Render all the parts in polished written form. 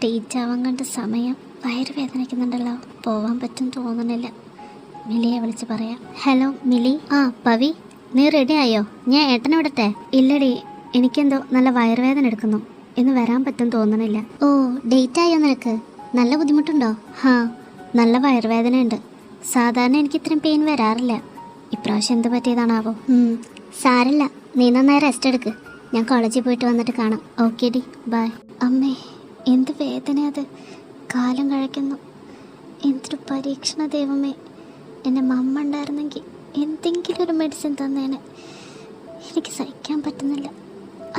Date ആവാൻ കണ്ട സമയം. വയറ് വേദനിക്കുന്നുണ്ടല്ലോ, പോവാൻ പറ്റും തോന്നുന്നില്ല. മിലിയെ വിളിച്ച് പറയാം. ഹലോ മിലി. പവി, നീ റെഡി ആയോ? ഞാൻ ഏട്ടനെ വിടട്ടെ? ഇല്ലടി, എനിക്കെന്തോ നല്ല വയറുവേദന എടുക്കുന്നു. ഇന്ന് വരാൻ പറ്റും തോന്നണില്ല. ഓ, ഡേറ്റ് ആയോ നിനക്ക്? നല്ല ബുദ്ധിമുട്ടുണ്ടോ? നല്ല വയറുവേദനയുണ്ട്. സാധാരണ എനിക്ക് ഇത്രയും പെയിൻ വരാറില്ല. ഇപ്രാവശ്യം എന്ത് പറ്റിയതാണാവോ? സാരല്ല, നീ നന്നായി റെസ്റ്റ് എടുക്ക്. ഞാൻ കോളേജിൽ പോയിട്ട് വന്നിട്ട് കാണാം. ഓക്കെ ഡി, ബൈ. അമ്മേ, എന്ത് വേദന അത്. കാലം കഴിക്കുന്നു. എന്തൊരു പരീക്ഷണ ദൈവമേ. എൻ്റെ മമ്മ ഉണ്ടായിരുന്നെങ്കിൽ എന്തെങ്കിലും ഒരു മെഡിസിൻ തന്നേനെ. എനിക്ക് സഹിക്കാൻ പറ്റുന്നില്ല.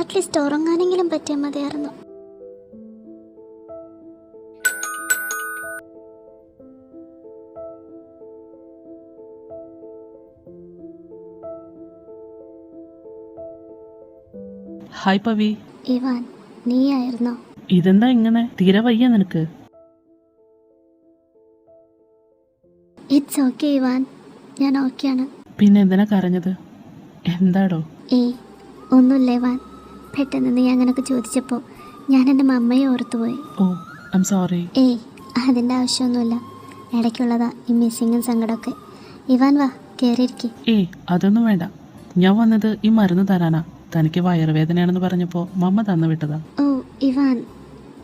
അറ്റ്ലീസ്റ്റ് ഉറങ്ങാനെങ്കിലും പറ്റിയാൽ മതിയായിരുന്നു. ഹായ് പവി. ഇവാൻ, നീയായിരുന്നോ? ഇതെന്താ ഇങ്ങനെ? തീരെ വയ്യ നിനക്ക്? ഇറ്റ്സ് ഓക്കെ ഇവാൻ, ഞാൻ ഓക്കെയാണ്. പിന്നെ എന്തിനാ കരഞ്ഞത്? എന്താടോ? ഒന്നുമില്ല ഇവാൻ. പെട്ടെന്ന് നീ അങ്ങനെയൊക്കെ ചോദിച്ചപ്പോൾ ഞാൻ എൻ്റെ മമ്മയെ ഓർത്തുപോയി. ഓ, ഐ എം സോറി. അതിൻ്റെ ആവശ്യമൊന്നുമില്ല. ഇടയ്ക്കുള്ളതാ ഈ മിസ്സിങ്ങും സങ്കടമൊക്കെ. ഇവാൻ വാ, കയറിയിരിക്കെ. അതൊന്നും വേണ്ട. ഞാൻ വന്നത് ഈ മരുന്ന് തരാനാ. തനിക്ക് വയറുവേദനയാണെന്ന് പറഞ്ഞപ്പോൾ മമ്മ തന്നു വിട്ടതാ. ഓ ഇവാൻ,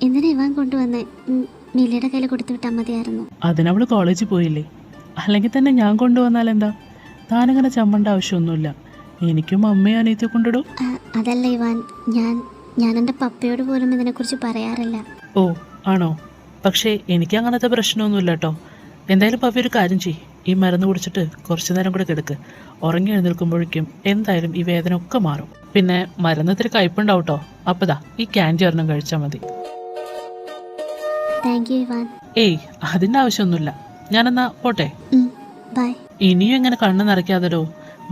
എന്തിനാ ഇവാൻ കൊണ്ടുവന്നേ? മിലിയുടെ കയ്യിൽ കൊടുത്തു വിട്ടാൽ മതിയായിരുന്നു. അതിനവള് കോളേജിൽ പോയില്ലേ? അല്ലെങ്കിൽ തന്നെ ഞാൻ കൊണ്ടുവന്നാൽ എന്താ? താനങ്ങനെ ചമ്മണ്ട ആവശ്യമൊന്നുമില്ല. എനിക്കും അമ്മയും അനിയത്തെ കൊണ്ടിടും. അതല്ല ഇവാൻ, ഞാൻ എൻ്റെ പപ്പയോട് പോലും ഇതിനെക്കുറിച്ച് പറയാറില്ല. ഓ ആണോ? പക്ഷേ എനിക്ക് അങ്ങനത്തെ പ്രശ്നമൊന്നുമില്ല കേട്ടോ. എന്തായാലും പപ്പി ഒരു കാര്യം ചെയ്യ്. ഈ മരുന്ന് കുടിച്ചിട്ട് കുറച്ചു നേരം കൂടെ കിടക്ക്. ഉറങ്ങി എഴുന്നേൽക്കുമ്പോഴേക്കും എന്തായാലും ഈ വേദന ഒക്കെ മാറും. പിന്നെ മരുന്ന് ഇത്തിരി കയ്പുണ്ടാവും കേട്ടോ. അപ്പതാ ഈ ക്യാൻഡി ഒരെണ്ണം കഴിച്ചാൽ മതി. Thank you Ivan. അതിൻ്റെ ആവശ്യമൊന്നുമില്ല. ഞാനെന്നാ പോട്ടെ. ബൈ. ഇനിയും എങ്ങനെ കണ്ണ് നിറയ്ക്കാതെടോ.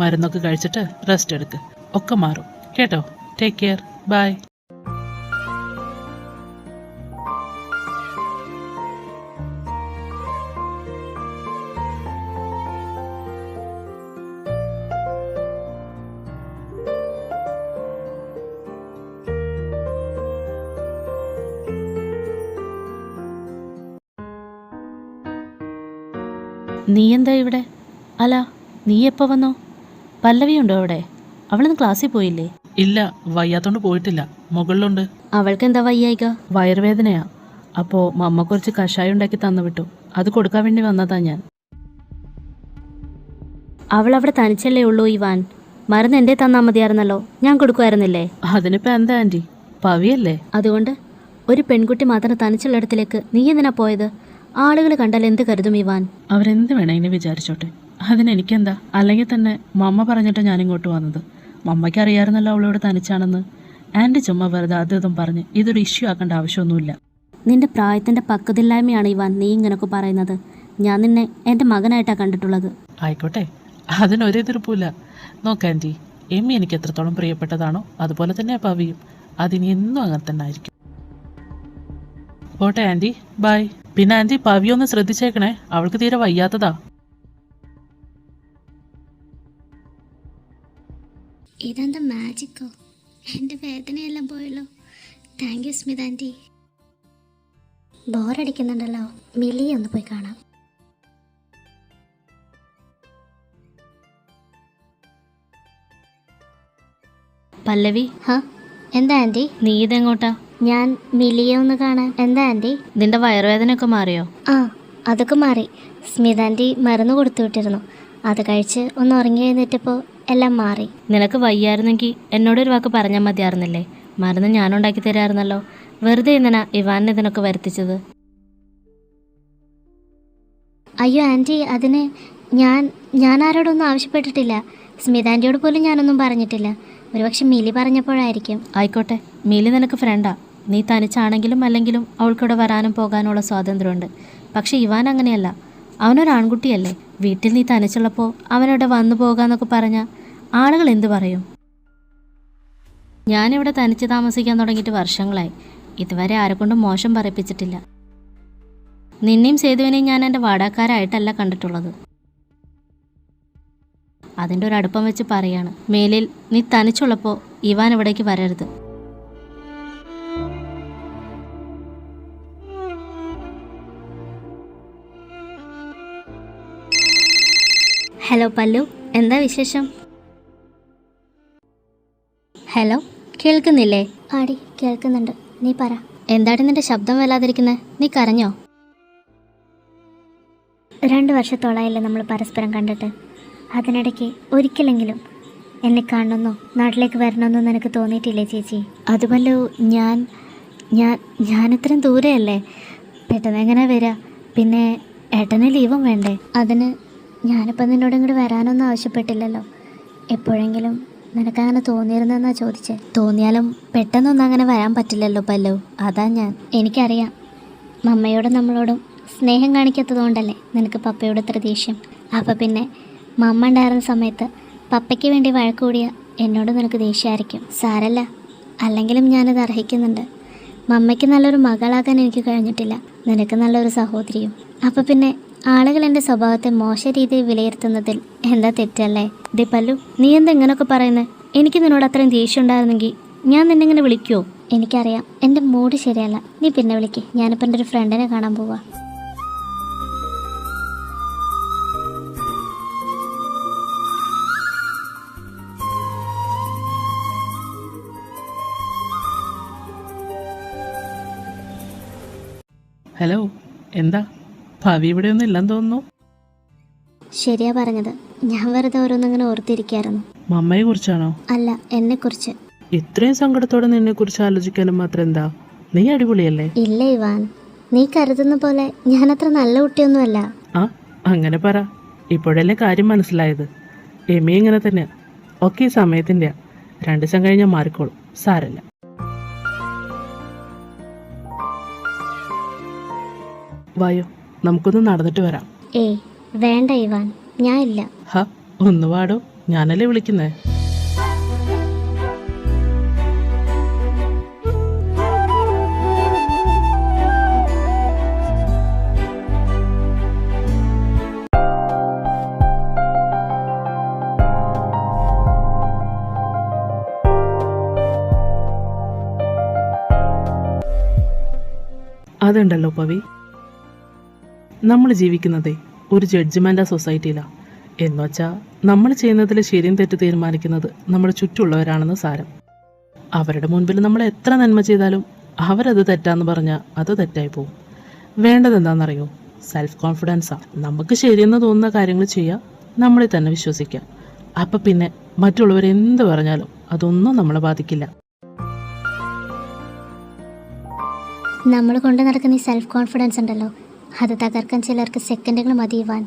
മരുന്നൊക്കെ കഴിച്ചിട്ട് റെസ്റ്റ് എടുക്ക്. ഒക്കെ മാറും കേട്ടോ. Take care. ബൈ. നീ എന്താ ഇവിടെ? അല്ല, നീ എപ്പോൾ വന്നോ? പല്ലവി ഉണ്ടോ അവിടെ? അവളിന്ന് ക്ലാസ്സിൽ പോയില്ലേ? ഇല്ല, വയ്യാത്തോണ്ട് പോയിട്ടില്ല. മുകളിലുണ്ട്. അവൾക്ക് എന്താ വയ്യായിക? വയറുവേദനയാ. അപ്പോൾ മമ്മ കുറച്ച് കഷായം ഉണ്ടാക്കി തന്നു വിട്ടു. അത് കൊടുക്കാൻ വേണ്ടി വന്നതാ ഞാൻ. അവൾ അവിടെ തനിച്ചല്ലേ ഉള്ളൂ ഇവാൻ. മരുന്ന് എൻ്റെ തന്നാൽ മതിയായിരുന്നല്ലോ, ഞാൻ കൊടുക്കുമായിരുന്നില്ലേ? അതിനിപ്പോൾ എന്താ ആൻറ്റി, പവിയല്ലേ? അതുകൊണ്ട് ഒരു പെൺകുട്ടി മാത്രം തനിച്ചുള്ള ഇടത്തിലേക്ക് നീ എന്തിനാ പോയത്? ആളുകൾ കണ്ടാൽ എന്ത് കരുതും ഇവാൻ? അവരെന്ത് വേണമെങ്കിലും വിചാരിച്ചോട്ടെ, അതിനെനിക്കെന്താ? അല്ലെങ്കിൽ തന്നെ മമ്മ പറഞ്ഞിട്ട് ഞാനിങ്ങോട്ട് വന്നത്. മമ്മയ്ക്ക് അറിയാമായിരുന്നല്ലോ അവളോട് തനിച്ചാണെന്ന്. ആൻറ്റി ചുമ്മാ വെറുതെ അതും പറഞ്ഞ് ഇതൊരു ഇഷ്യൂ ആക്കേണ്ട ആവശ്യമൊന്നുമില്ല. നിന്റെ പ്രായത്തിൻ്റെ പക്വതയില്ലായ്മയാണ് ഇവാൻ നീ ഇങ്ങനൊക്കെ പറയുന്നത്. ഞാൻ നിന്നെ എൻ്റെ മകനായിട്ടാണ് കണ്ടിട്ടുള്ളത്. ആയിക്കോട്ടെ, അതിനൊരു എതിർപ്പില്ല. നോക്കാം ആൻറ്റി, എമ്മി എനിക്ക് എത്രത്തോളം പ്രിയപ്പെട്ടതാണോ അതുപോലെ തന്നെ പവിയും. അതിനി എന്നും അങ്ങനെ തന്നെ ആയിരിക്കും. പോട്ടെ ആൻറ്റി, ബൈ. പിന്നെ ആൻറ്റി, പവിയൊന്ന് ശ്രദ്ധിച്ചേക്കണേ, അവൾക്ക് തീരെ വയ്യാത്തതാ. ഇതെന്താ മാജിക്കോ? എൻ്റെ വേദനയെല്ലാം പോയല്ലോ. Thank you Smitha aunty. ബോറടിക്കുന്നുണ്ടല്ലോ, മിലിയെ ഒന്ന് പോയി കാണാം. പല്ലവി. എന്താ ആൻറ്റി? നീ ഇതെങ്ങോട്ടാ? ഞാൻ മിലിയെ ഒന്ന് കാണാൻ. എന്താ ആൻറ്റി? നിന്റെ വയറുവേദനയൊക്കെ മാറിയോ? അതൊക്കെ മാറി. സ്മിത ആൻറ്റി മരുന്ന് കൊടുത്തു വിട്ടിരുന്നു. അത് കഴിച്ച് ഒന്ന് ഉറങ്ങി എഴുന്നേറ്റപ്പോൾ എല്ലാം മാറി. നിനക്ക് വയ്യായിരുന്നെങ്കിൽ എന്നോടൊരു വാക്ക് പറഞ്ഞാൽ മതിയായിരുന്നില്ലേ? മരുന്ന് ഞാനുണ്ടാക്കി തരായിരുന്നല്ലോ. വെറുതെ എന്തിനാ ഇവാനെ ഇതിനൊക്കെ വരുത്തിച്ചത്? അയ്യോ ആൻറ്റി, അതിന് ഞാൻ ആരോടൊന്നും ആവശ്യപ്പെട്ടിട്ടില്ല. സ്മിത ആൻറ്റിയോട് പോലും ഞാനൊന്നും പറഞ്ഞിട്ടില്ല. ഒരുപക്ഷെ മിലി പറഞ്ഞപ്പോഴായിരിക്കും. ആയിക്കോട്ടെ, മിലി നിനക്ക് ഫ്രണ്ടാ. നീ തനിച്ചാണെങ്കിലും അല്ലെങ്കിലും അവൾക്കിവിടെ വരാനും പോകാനുള്ള സ്വാതന്ത്ര്യമുണ്ട്. പക്ഷെ ഇവാൻ അങ്ങനെയല്ല. അവനൊരു ആൺകുട്ടിയല്ലേ. വീട്ടിൽ നീ തനിച്ചുള്ളപ്പോൾ അവനിവിടെ വന്നു പോകാന്നൊക്കെ പറഞ്ഞാൽ ആളുകൾ എന്തു പറയും? ഞാനിവിടെ തനിച്ച് താമസിക്കാൻ തുടങ്ങിയിട്ട് വർഷങ്ങളായി. ഇതുവരെ ആരെക്കൊണ്ടും മോശം പറയിപ്പിച്ചിട്ടില്ല. നിന്നെയും സേതുവിനെയും ഞാൻ എൻ്റെ വാടകക്കാരായിട്ടല്ല കണ്ടിട്ടുള്ളത്. അതിൻ്റെ ഒരു അടുപ്പം വെച്ച് പറയാണ്, മേലിൽ നീ തനിച്ചുള്ളപ്പോൾ ഇവാൻ ഇവിടേക്ക് വരരുത്. ഹലോ പല്ലു, എന്താ വിശേഷം? ഹലോ, കേൾക്കുന്നില്ലേ? ആടി കേൾക്കുന്നുണ്ട്, നീ പറ. എന്താടി നിന്റെ ശബ്ദം വല്ലാതിരിക്കുന്നത്? നീ കരഞ്ഞോ? 2 വർഷത്തോളമായില്ലേ നമ്മൾ പരസ്പരം കണ്ടിട്ട്. അതിനിടയ്ക്ക് ഒരിക്കലെങ്കിലും എന്നെ കാണണമെന്നോ നാട്ടിലേക്ക് വരണമെന്നോ നിനക്ക് തോന്നിയിട്ടില്ലേ ചേച്ചി? അതുമല്ലോ ഞാൻ ഇത്രയും ദൂരെയല്ലേ, പെട്ടെന്ന് എങ്ങനെ വരിക? പിന്നെ ഏട്ടന് ലീവും വേണ്ടേ? അതിന് ഞാനിപ്പോൾ നിന്നോട് ഇങ്ങോട്ട് വരാനൊന്നും ആവശ്യപ്പെട്ടില്ലല്ലോ. എപ്പോഴെങ്കിലും നിനക്കങ്ങനെ തോന്നിയിരുന്നെന്നാ ചോദിച്ചേ. തോന്നിയാലും പെട്ടെന്നൊന്നും അങ്ങനെ വരാൻ പറ്റില്ലല്ലോ പല്ലു, അതാ ഞാൻ. എനിക്കറിയാം, മമ്മയോടും നമ്മളോടും സ്നേഹം കാണിക്കാത്തതുകൊണ്ടല്ലേ നിനക്ക് പപ്പയോട് ഇത്ര ദേഷ്യം. അപ്പോൾ പിന്നെ മമ്മ ഉണ്ടായിരുന്ന സമയത്ത് പപ്പയ്ക്ക് വേണ്ടി വഴക്ക് കൂടിയ എന്നോട് നിനക്ക് ദേഷ്യമായിരിക്കും. സാരല്ല, അല്ലെങ്കിലും ഞാനത് അർഹിക്കുന്നുണ്ട്. മമ്മയ്ക്ക് നല്ലൊരു മകളാകാൻ എനിക്ക് കഴിഞ്ഞിട്ടില്ല, നിനക്ക് നല്ലൊരു സഹോദരിയും. അപ്പോൾ പിന്നെ ആളുകൾ എൻ്റെ സ്വഭാവത്തെ മോശ രീതിയിൽ വിലയിരുത്തുന്നതിൽ എന്താ തെറ്റല്ലേ? ദേ പല്ലു, നീ എന്താ ഇങ്ങനെയൊക്കെ പറയുന്നത്? എനിക്ക് നിന്നോട് അത്രയും ദേഷ്യം ഉണ്ടായിരുന്നെങ്കിൽ ഞാൻ നിന്നെ ഇങ്ങനെ വിളിക്കുമോ? എനിക്കറിയാം എൻ്റെ മൂഡ് ശരിയല്ല, നീ പിന്നെ വിളിക്ക്. ഞാനിപ്പോൾ എൻ്റെ ഒരു ഫ്രണ്ടിനെ കാണാൻ പോവാ. ഹലോ, എന്താ ഭാവി ഇവിടെ ഒന്നും ഇല്ലെന്ന് തോന്നുന്നു. ശരിയാ പറഞ്ഞത്, ഞാൻ വെറുതെ ഓരോന്നിങ്ങനെ ഓർത്തിരിക്കായിരുന്നു. മമ്മയെ കുറിച്ചാണോ? അല്ല, എന്നെക്കുറിച്ച്. ഇത്രയും സങ്കടത്തോടെ നിന്നെ കുറിച്ച് ആലോചിക്കാനും മാത്രം എന്താ? നീ അടിപൊളിയല്ലേ? ഇല്ല ഇവാൻ, നീ കരുതുന്ന പോലെ ഞാനത്ര നല്ല കുട്ടിയൊന്നുമല്ല. ആ, അങ്ങനെ പറ. ഇപ്പോഴല്ലേ കാര്യം മനസ്സിലായത്. എമി ഇങ്ങനെ തന്നെയാ. ഒക്കെ ഈ സമയത്തിൻ്റെയാ. 2 ദിവസം കഴിഞ്ഞാൽ മാറിക്കോളും, സാരല്ല. വായോ, നമുക്കൊന്ന് നടന്നിട്ട് വരാം. ഏയ് വേണ്ട ഇവാൻ, ഞാൻ ഇല്ല. ഹ, ഒന്ന് വാടോ, ഞാനല്ലേ വിളിക്കുന്നേ. അതുണ്ടല്ലോ പവി, നമ്മൾ ജീവിക്കുന്നതേ ഒരു ജഡ്ജ്മെൻ്റ് സൊസൈറ്റിയിലാണ്. എന്നുവെച്ചാൽ നമ്മൾ ചെയ്യുന്നതിൽ ശരിയും തെറ്റ് തീരുമാനിക്കുന്നത് നമ്മുടെ ചുറ്റുമുള്ളവരാണെന്ന് സാരം. അവരുടെ മുൻപിൽ നമ്മൾ എത്ര നന്മ ചെയ്താലും അവരത് തെറ്റാന്ന് പറഞ്ഞാൽ അത് തെറ്റായി പോകും. വേണ്ടത് എന്താണെന്നറിയോ? സെൽഫ് കോൺഫിഡൻസാണ്. നമുക്ക് ശരിയെന്ന് തോന്നുന്ന കാര്യങ്ങൾ ചെയ്യുക, നമ്മളെ തന്നെ വിശ്വസിക്കുക. അപ്പം പിന്നെ മറ്റുള്ളവർ എന്ത് പറഞ്ഞാലും അതൊന്നും നമ്മളെ ബാധിക്കില്ല. നമ്മൾ കൊണ്ട് നടക്കുന്ന ഈ സെൽഫ് കോൺഫിഡൻസ് ഉണ്ടല്ലോ, അത് തകർക്കാൻ ചിലർക്ക് സെക്കൻഡുകൾ മതി ഇവാൻ.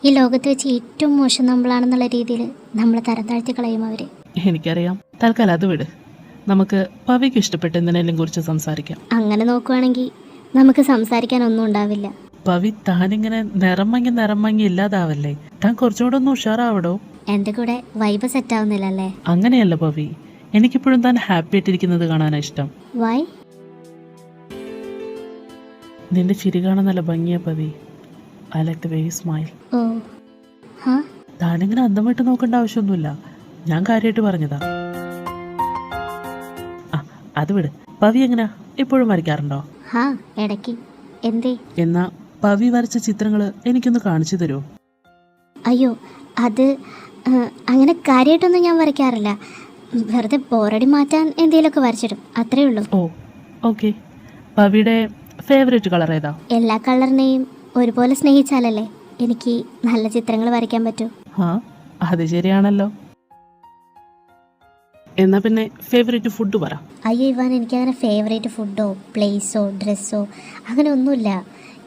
ഈ ലോകത്ത് വെച്ച് ഏറ്റവും മോശം നമ്മളാണെന്നുള്ള രീതിയിൽ നമ്മളെ തരം താഴ്ത്തി കളയും അവർ. എനിക്കറിയാം. തൽക്കാലം അത് വിട്. നമുക്ക് പവിക്ക് ഇഷ്ടപ്പെട്ട എന്തിനേലും കുറിച്ച് സംസാരിക്കാം. അങ്ങനെ നോക്കുവാണെങ്കിൽ നമുക്ക് സംസാരിക്കാൻ ഒന്നും ഉണ്ടാവില്ല. പവി, താനിങ്ങനെ നിറം മങ്ങി ഇല്ലാതാവല്ലേ. താൻ കുറച്ചുകൂടെ ഒന്ന് ഉഷാറാവടോ. എൻ്റെ കൂടെ വൈബ് സെറ്റ് ആവുന്നില്ലല്ലേ? അങ്ങനെയല്ല പവി, എനിക്കിപ്പോഴും താൻ ഹാപ്പി ആയിട്ടിരിക്കുന്നത് കാണാനാണ് ഇഷ്ടം. വൈ? നിന്റെ ചിരി കാണാൻ നല്ല ഭംഗിയാ Pavi. I like the way you smile. Oh ഹാ, താനിങ്ങനെ അന്തമായിട്ട് നോക്കേണ്ട ആവശ്യമൊന്നുമില്ല, ഞാൻ കാര്യമായിട്ട് പറഞ്ഞതാ. ആ, അത് വിട്. പവി എങ്ങനെയാ, ഇപ്പോഴും വരയ്ക്കാറുണ്ടോ? ഹാ, ഇടയ്ക്ക്. എന്തേ? എന്നാ പവി വരച്ച ചിത്രങ്ങൾ എനിക്കൊന്ന് കാണിച്ചു തരുമോ? അയ്യോ, അത് അങ്ങനെ കാര്യമായിട്ടൊന്നും ഞാൻ വരയ്ക്കാറില്ല. വെറുതെ ബോറടി മാറ്റാൻ എന്തെങ്കിലുമൊക്കെ വരച്ചിടും, അത്രേ ഉള്ളൂ. ഓ ഓക്കെ. പവിയുടെ ഫേവറേറ്റ് കളർ ഏതാ? എല്ലാ കളറിനെയും ഒരുപോലെ സ്നേഹിച്ചാലല്ലേ എനിക്ക് നല്ല ചിത്രങ്ങൾ വരയ്ക്കാൻ പറ്റൂ. ആ, അത് ശരിയാണല്ലോ. എന്നാ പിന്നെ ഫേവറേറ്റ് ഫുഡ് പറ. അയ്യോ ഇവാൻ, എനിക്കങ്ങനെ ഫേവറേറ്റ് ഫുഡോ പ്ലേസോ ഡ്രസ്സോ അങ്ങനെ ഒന്നുമില്ല.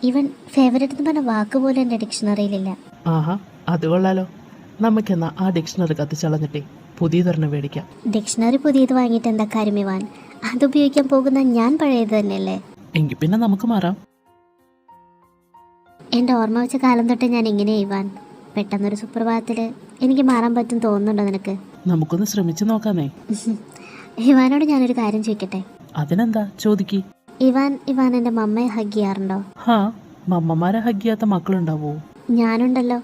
ഈവൻ ഫേവറേറ്റ് എന്ന് പറഞ്ഞ വാക്ക് പോലും എൻ്റെ ഡിക്ഷണറിയിലില്ല. ആഹാ, അത് കൊള്ളാലോ. നമുക്കെന്നാ ആ ഡിക്ഷണറി കത്തിച്ചളഞ്ഞിട്ടേ പുതിയതൊരെണ്ണം മേടിക്കാം. ഡിക്ഷണറി പുതിയത് വാങ്ങിയിട്ട് എന്താ കാര്യം ഇവാൻ? അത് ഉപയോഗിക്കാൻ പോകുന്ന ഞാൻ പഴയത് തന്നെയല്ലേ. എങ്കിൽ പിന്നെ നമുക്ക് മാറാം. എൻ്റെ ഓർമ്മ വെച്ച കാലം തൊട്ട് ഞാൻ ഇങ്ങനെ ഇവാൻ. പെട്ടെന്നൊരു സുപ്രഭാതത്തിൽ എനിക്ക് മാറാൻ പറ്റും തോന്നുന്നുണ്ടോ നിനക്ക്? നമുക്കൊന്ന് ശ്രമിച്ചു നോക്കാന്നേ. ഇവാനോട് ഞാനൊരു കാര്യം ചോദിക്കട്ടെ? അതിനെന്താ, ചോദിക്ക്. ഇവാൻ എൻ്റെ മമ്മയെ ഹഗ് ചെയ്യാറുണ്ടോ? ഹാ, മമ്മമാരെ ഹഗ് ചെയ്യാത്ത മക്കളുണ്ടാവോ? ഞാനുണ്ടല്ലോ.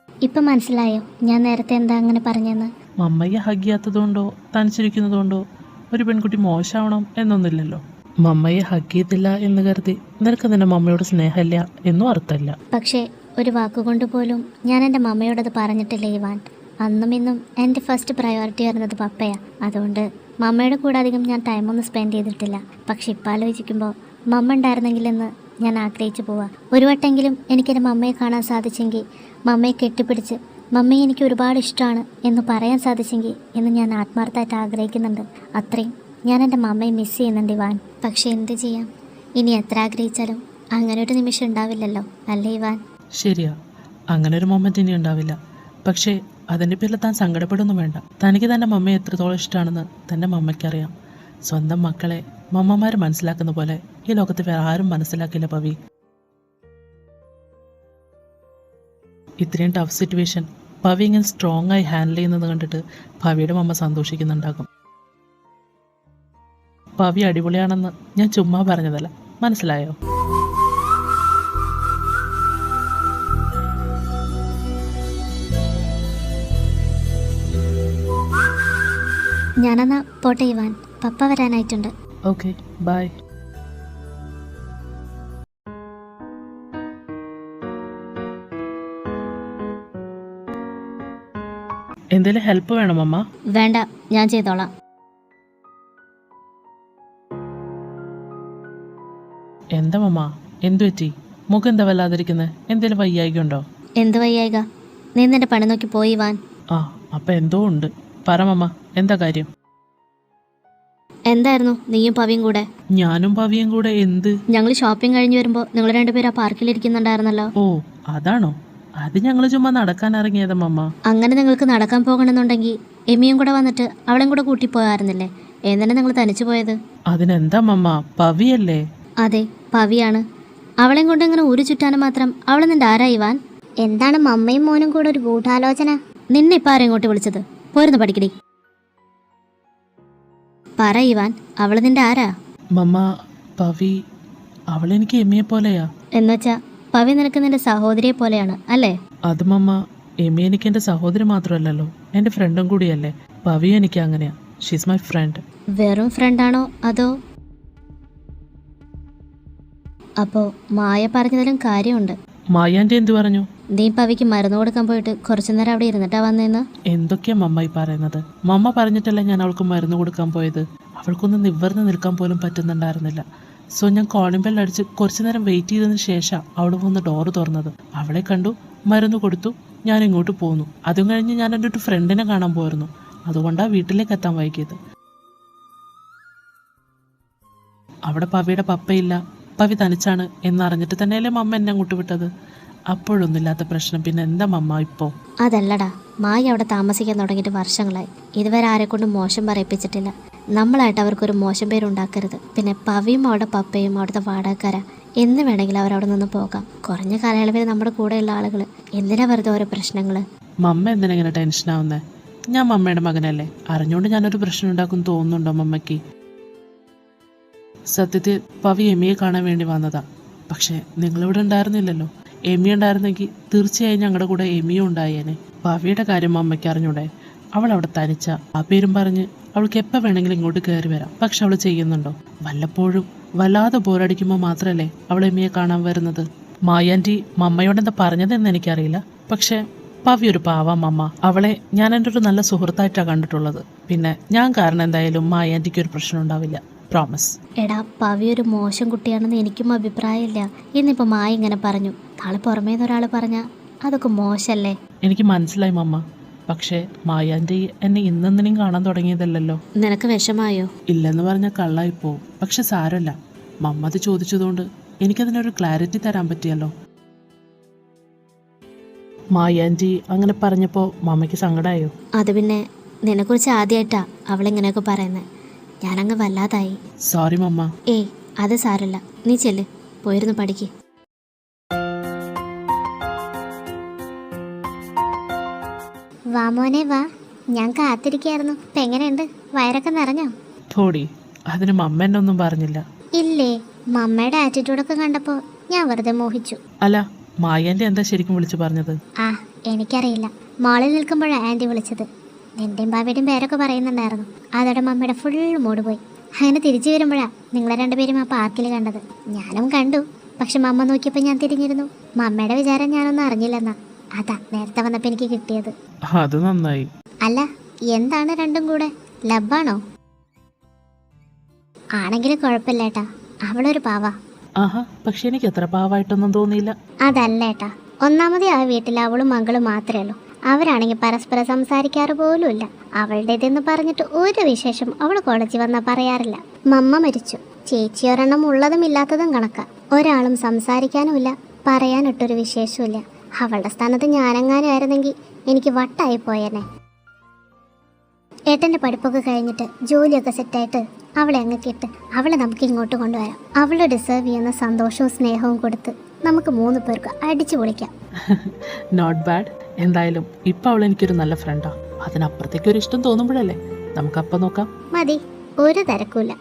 ഇപ്പം മനസ്സിലായോ ഞാൻ നേരത്തെ എന്താ അങ്ങനെ പറഞ്ഞെന്ന്? മമ്മയെ ഹഗ് ചെയ്യാത്തതുകൊണ്ടോ തനിച്ചിരിക്കുന്നതുകൊണ്ടോ ഒരു പെൺകുട്ടി മോശമാവണം എന്നൊന്നുമില്ലല്ലോ. മമ്മയെ ഹഗ് ചെയ്തില്ല എന്ന് കരുതി നിനക്ക് നിന്റെ മമ്മയോട് സ്നേഹമില്ല എന്നും അർത്ഥമില്ല. പക്ഷേ ഒരു വാക്കുകൊണ്ട് പോലും ഞാൻ എൻ്റെ മമ്മയോടത് പറഞ്ഞിട്ടില്ല ഇവാൻ. അന്നും ഇന്നും എൻ്റെ ഫസ്റ്റ് പ്രയോറിറ്റി വരുന്നത് പപ്പയാണ്. അതുകൊണ്ട് മമ്മയുടെ കൂടെ അധികം ഞാൻ ടൈമൊന്നും സ്പെൻഡ് ചെയ്തിട്ടില്ല. പക്ഷെ ഇപ്പം ആലോചിക്കുമ്പോൾ മമ്മ ഉണ്ടായിരുന്നെങ്കിലെന്ന് ഞാൻ ആഗ്രഹിച്ചു പോവാം. ഒരു വട്ടെങ്കിലും എനിക്കെൻ്റെ മമ്മയെ കാണാൻ സാധിച്ചെങ്കിൽ, മമ്മയെ കെട്ടിപ്പിടിച്ച് മമ്മയെ എനിക്ക് ഒരുപാട് ഇഷ്ടമാണ് എന്ന് പറയാൻ സാധിച്ചെങ്കിൽ എന്ന് ഞാൻ ആത്മാർത്ഥമായിട്ട് ആഗ്രഹിക്കുന്നുണ്ട്. അത്രയും ഞാൻ എൻ്റെ മമ്മയെ മിസ് ചെയ്യുന്നുണ്ട് ഇവാൻ. പക്ഷെ എന്ത് ചെയ്യാം, ഇനി എത്ര ആഗ്രഹിച്ചാലും അങ്ങനെ ഒരു നിമിഷം ഉണ്ടാവില്ലല്ലോ, അല്ലേ ഇവാൻ? ശരിയാ, അങ്ങനെ ഒരു മൊമെന്റ് ഇനി ഉണ്ടാവില്ല. പക്ഷേ അതിൻ്റെ പേരിൽ താൻ സങ്കടപ്പെടുന്നു വേണ്ട. തനിക്ക് തൻ്റെ മമ്മയെ എത്രത്തോളം ഇഷ്ടമാണെന്ന് തൻ്റെ മമ്മയ്ക്കറിയാം. സ്വന്തം മക്കളെ മമ്മമാർ മനസ്സിലാക്കുന്ന പോലെ ഈ ലോകത്ത് വേറെ ആരും മനസ്സിലാക്കില്ല പവി. ഇത്രയും ടഫ് സിറ്റുവേഷൻ പവി ഇങ്ങനെ സ്ട്രോങ് ആയി ഹാൻഡിൽ ചെയ്യുന്നത് കണ്ടിട്ട് പവിയുടെ മമ്മ സന്തോഷിക്കുന്നുണ്ടാകും. പവി അടിപൊളിയാണെന്ന് ഞാൻ ചുമ്മാ പറഞ്ഞതല്ല, മനസ്സിലായോ? ഞാനെന്നാ പോട്ടെ ഇവാൻ, പപ്പ വരാനായിട്ടുണ്ട്. Okay, bye. എന്തെങ്കിലും ഹെൽപ്പ് വേണം അമ്മ? വേണ്ട, ഞാൻ ചെയ്തോളാം. എന്താ മമ്മ, എന്തു പറ്റി? മുഖം എന്താ വല്ലാതിരിക്കുന്നത്? എന്തേലും വയ്യായികയുണ്ടോ? എന്ത് വയ്യായിക? നീ നിന്റെ പണി നോക്കി പോയി ഇവാൻ. ആ, അപ്പം എന്തോ ഉണ്ട്. പറ മമ്മ, എന്താ കാര്യം? എന്തായിരുന്നു നീയും പവിയും കൂടെ? ഞാനും പവിയും കൂടെ എന്ത്? ഞങ്ങൾ ഷോപ്പിംഗ് കഴിഞ്ഞ് വരുമ്പോൾ നിങ്ങൾ രണ്ടുപേരും ആ പാർക്കിലിരിക്കുന്നുണ്ടായിരുന്നല്ലോ. ഓ, അതാണോ? അത് ഞങ്ങൾ ചുമ്മാ നടക്കാൻ ഇറങ്ങിയതാ മമ്മ. അങ്ങനെ നിങ്ങൾക്ക് നടക്കാൻ പോകണമെന്നുണ്ടെങ്കിൽ എമിയും കൂടെ വന്നിട്ട് അവളെയും കൂടെ കൂട്ടിപ്പോയായിരുന്നില്ലേ? എന്തിനാ നിങ്ങൾ തനിച്ചു പോയത്? അതിനെന്താ മമ്മ, പവിയല്ലേ? അതെ, പവിയാണ്. അവളെയും കൊണ്ട് ഇങ്ങനെ ഊരു ചുറ്റാനും മാത്രം അവൾ നിന്റെ ആരാ ഇവാൻ? എന്താണ് മമ്മയും മോനും കൂടെ ഒരു ഗൂഢാലോചന? നിന്നെ ഇപ്പം ആരും ഇങ്ങോട്ട് വിളിച്ചത്? പോരുന്നു പഠിക്കടി. പറ ഇവാൻ, അവൾ നിന്റെ ആരാ? മമ്മ, പവി അവളെനിക്ക് എമ്മിയെ പോലെയാ. എന്നുവെച്ചാ പവി നിനക്ക് നിന്റെ സഹോദരിയെ പോലെയാണ് അല്ലേ? അത് മമ്മ, എമ്മി എനിക്ക് എൻ്റെ സഹോദരി മാത്രമല്ലല്ലോ, എൻ്റെ ഫ്രണ്ടും കൂടിയല്ലേ. പവി എനിക്ക് അങ്ങനെയാ. She's my friend. വെറും ഫ്രണ്ടാണോ അതോ? അപ്പോൾ മായ പറഞ്ഞതിലും കാര്യമുണ്ട്. മായാൻ്റെ എന്തു പറഞ്ഞു? നീ പവിക്ക് മരുന്ന് കൊടുക്കാൻ പോയിട്ട് കുറച്ചു നേരം അവിടെ ഇരുന്നിട്ടാ വന്നേന്ന്. എന്തൊക്കെയാ മമ്മ ഈ പറയുന്നത്? മമ്മ പറഞ്ഞിട്ടല്ല ഞാൻ അവൾക്ക് മരുന്ന് കൊടുക്കാൻ പോയത്. അവൾക്കൊന്ന് നിവർന്ന് നിൽക്കാൻ പോലും പറ്റുന്നുണ്ടായിരുന്നില്ല. സോ ഞാൻ കോളിംഗ് ബെൽ അടിച്ച് കുറച്ചു നേരം വെയിറ്റ് ചെയ്തതിന് ശേഷം അവൾ വന്ന് ഡോറ് തുറന്നത്. അവളെ കണ്ടു, മരുന്ന് കൊടുത്തു, ഞാൻ ഇങ്ങോട്ട് പോന്നു. അതും കഴിഞ്ഞ് ഞാൻ എൻ്റെ ഒരു ഫ്രണ്ടിനെ കാണാൻ പോയിരുന്നു. അതുകൊണ്ടാണ് വീട്ടിലേക്ക് എത്താൻ വൈകിയത്. അവിടെ പവിയുടെ പപ്പയില്ല, പവി തനിച്ചാണ് എന്നറിഞ്ഞിട്ട് തന്നെയല്ലേ മമ്മ എന്നെ അങ്ങോട്ട് വിട്ടത്. അപ്പോഴൊന്നുമില്ലാത്ത പ്രശ്നം പിന്നെ എന്താ മമ്മ ഇപ്പോൾ? അതല്ലടാ, മായ അവിടെ താമസിക്കാൻ തുടങ്ങിയിട്ട് വർഷങ്ങളായി. ഇതുവരെ ആരെക്കൊണ്ടും മോശം പറയിപ്പിച്ചിട്ടില്ല. നമ്മളായിട്ട് അവർക്കൊരു മോശം പേരുണ്ടാക്കരുത്. പിന്നെ പവിയും അവളുടെ പപ്പയും അവിടുത്തെ വാടകക്കാരാ. എന്ന് വേണമെങ്കിലും അവരവിടെ നിന്ന് പോകാം. കുറഞ്ഞ കാലയളവിൽ നമ്മുടെ കൂടെയുള്ള ആളുകൾ എന്തിനാ വെറുതെ ഓരോ പ്രശ്നങ്ങൾ? മമ്മ എന്തിനാ ഇങ്ങനെ ടെൻഷനാവുന്നേ? ഞാൻ മമ്മയുടെ മകനല്ലേ, അറിഞ്ഞുകൊണ്ട് ഞാനൊരു പ്രശ്നം ഉണ്ടാക്കും തോന്നുന്നുണ്ടോ മമ്മയ്ക്ക്? സത്യത്തിൽ പവി എമ്മിയെ കാണാൻ വേണ്ടി വന്നതാ. പക്ഷേ നിങ്ങളിവിടെ ഉണ്ടായിരുന്നില്ലല്ലോ. എമ്മി ഉണ്ടായിരുന്നെങ്കിൽ തീർച്ചയായും ഞങ്ങളുടെ കൂടെ എമ്മിയും ഉണ്ടായേനെ. പവിയുടെ കാര്യം അമ്മയ്ക്ക് അറിഞ്ഞൂടെ? അവൾ അവിടെ തനിച്ച. ആ പേരും പറഞ്ഞ് അവൾക്ക് എപ്പോൾ വേണമെങ്കിലും ഇങ്ങോട്ട് കയറി വരാം. പക്ഷെ അവൾ ചെയ്യുന്നുണ്ടോ? വല്ലപ്പോഴും വല്ലാതെ ബോറടിക്കുമ്പോൾ മാത്രമല്ലേ അവൾ എമ്മിയെ കാണാൻ വരുന്നത്. മായാൻറ്റി മമ്മയോടെന്താ പറഞ്ഞതെന്ന് എനിക്കറിയില്ല. പക്ഷെ പവി ഒരു പാവാ മമ്മ. അവളെ ഞാൻ എൻ്റെ ഒരു നല്ല സുഹൃത്തായിട്ടാണ് കണ്ടിട്ടുള്ളത്. പിന്നെ ഞാൻ കാരണം എന്തായാലും മായാൻറ്റിക്ക് ഒരു പ്രശ്നം ഉണ്ടാവില്ല, പ്രോമിസ്. എടാ, പവി ഒരു മോശം കുട്ടിയാണെന്ന് എനിക്കും അഭിപ്രായമില്ല. ഇന്നിപ്പോൾ മായ ഇങ്ങനെ പറഞ്ഞു. നാളെ പുറമേന്ന് ഒരാൾ പറഞ്ഞാൽ അതൊക്കെ മോശമല്ലേ? എനിക്ക് മനസ്സിലായി മമ്മ. പക്ഷേ മായാൻറ്റി എന്നെ ഇന്നെന്തിനും കാണാൻ തുടങ്ങിയതല്ലല്ലോ. നിനക്ക് വിഷമായോ? ഇല്ലെന്ന് പറഞ്ഞാൽ കള്ളായിപ്പോവും. പക്ഷെ സാരമില്ല, മമ്മ അത് ചോദിച്ചതുകൊണ്ട് എനിക്കതിനൊരു ക്ലാരിറ്റി തരാൻ പറ്റിയല്ലോ. മായാൻറ്റി അങ്ങനെ പറഞ്ഞപ്പോൾ മമ്മയ്ക്ക് സങ്കടമായോ? അത് പിന്നെ നിന്നെക്കുറിച്ച് ആദ്യമായിട്ടാ അവളിങ്ങനെയൊക്കെ പറയുന്നത്. ഞാനങ്ങ് വല്ലാതായി. സോറി മമ്മ. ഏയ്, അത് സാരമില്ല. നീ ചെല്ല്, പോയിരുന്നു പഠിക്ക്. വാ മോനെ വാ, ഞാൻ കാത്തിരിക്കായിരുന്നു. ഇപ്പം എങ്ങനെയുണ്ട്? വയറൊക്കെ നിറഞ്ഞോ? പോടി, അതിന് മമ്മ എന്നെ ഒന്നും പറഞ്ഞില്ല. ഇല്ലേ, മമ്മയുടെ ആറ്റിറ്റ്യൂഡൊക്കെ കണ്ടപ്പോൾ ഞാൻ വെറുതെ മോഹിച്ചു. അല്ല, മായാൻറ്റി എന്താ ശരിക്കും വിളിച്ചു പറഞ്ഞത്? ആ, എനിക്കറിയില്ല. മോളിൽ നിൽക്കുമ്പോഴാണ് ആൻറ്റി വിളിച്ചത്. എൻ്റെയും ഭാവിയുടെയും പേരൊക്കെ പറയുന്നുണ്ടായിരുന്നു. അതോടെ മമ്മയുടെ ഫുൾ മൂഡ് പോയി. അങ്ങനെ തിരിച്ചു വരുമ്പോഴാ നിങ്ങളെ രണ്ടുപേരും ആ പാർക്കിൽ കണ്ടത്. ഞാനും കണ്ടു. പക്ഷെ മമ്മ നോക്കിയപ്പോൾ ഞാൻ തിരിഞ്ഞിരുന്നു. മമ്മയുടെ വിചാരം ഞാനൊന്നും അറിഞ്ഞില്ലെന്നാ. അതാ നേരത്തെ വന്നപ്പോൾ എനിക്ക് കിട്ടിയത്. അത് നന്നായി. അല്ല, എന്താണ് രണ്ടും കൂടെ? ലബ്ബാണോ? ആണെങ്കിലും കുഴപ്പമില്ലേട്ടാ, അവളൊരു പാവാ. ആഹാ, പക്ഷെ എനിക്ക് അത്ര പാവായിട്ടൊന്നും തോന്നിയില്ല. അതല്ലേട്ടാ, ഒന്നാമതേ ആ വീട്ടിൽ അവളും മകളും മാത്രമേ ഉള്ളൂ. അവരാണെങ്കിൽ പരസ്പരം സംസാരിക്കാറ് പോലുമില്ല. അവളുടേതെന്ന് പറഞ്ഞിട്ട് ഒരു വിശേഷം അവൾ കോളേജിൽ വന്നാൽ പറയാറില്ല. മമ്മ മരിച്ചു, ചേച്ചി ഒരെണ്ണം ഉള്ളതും ഇല്ലാത്തതും കണക്കാ. ഒരാളും സംസാരിക്കാനുമില്ല, പറയാനിട്ടൊരു വിശേഷമില്ല. അവളുടെ സ്ഥാനത്ത് ഞാനെങ്ങാനും ആയിരുന്നെങ്കിൽ എനിക്ക് വട്ടായി പോയേനെ. ഏട്ടൻ്റെ പഠിപ്പൊക്കെ കഴിഞ്ഞിട്ട് ജോലിയൊക്കെ സെറ്റായിട്ട് അവളെ അങ്ങ് കിട്ട്. അവളെ നമുക്ക് ഇങ്ങോട്ട് കൊണ്ടുവരാം. അവളെ ഡിസേർവ് ചെയ്യുന്ന സന്തോഷവും സ്നേഹവും കൊടുത്ത് നമുക്ക് 3 പേർക്ക് അടിച്ചു പൊളിക്കാം. Not bad. എന്തായാലും ഇപ്പം അവൾ എനിക്കൊരു നല്ല ഫ്രണ്ടാ. അതിനപ്പുറത്തേക്ക് ഒരു ഇഷ്ടം തോന്നുമ്പോഴല്ലേ നമുക്കപ്പം നോക്കാം. മതി, ഒരു തിരക്കുമില്ല.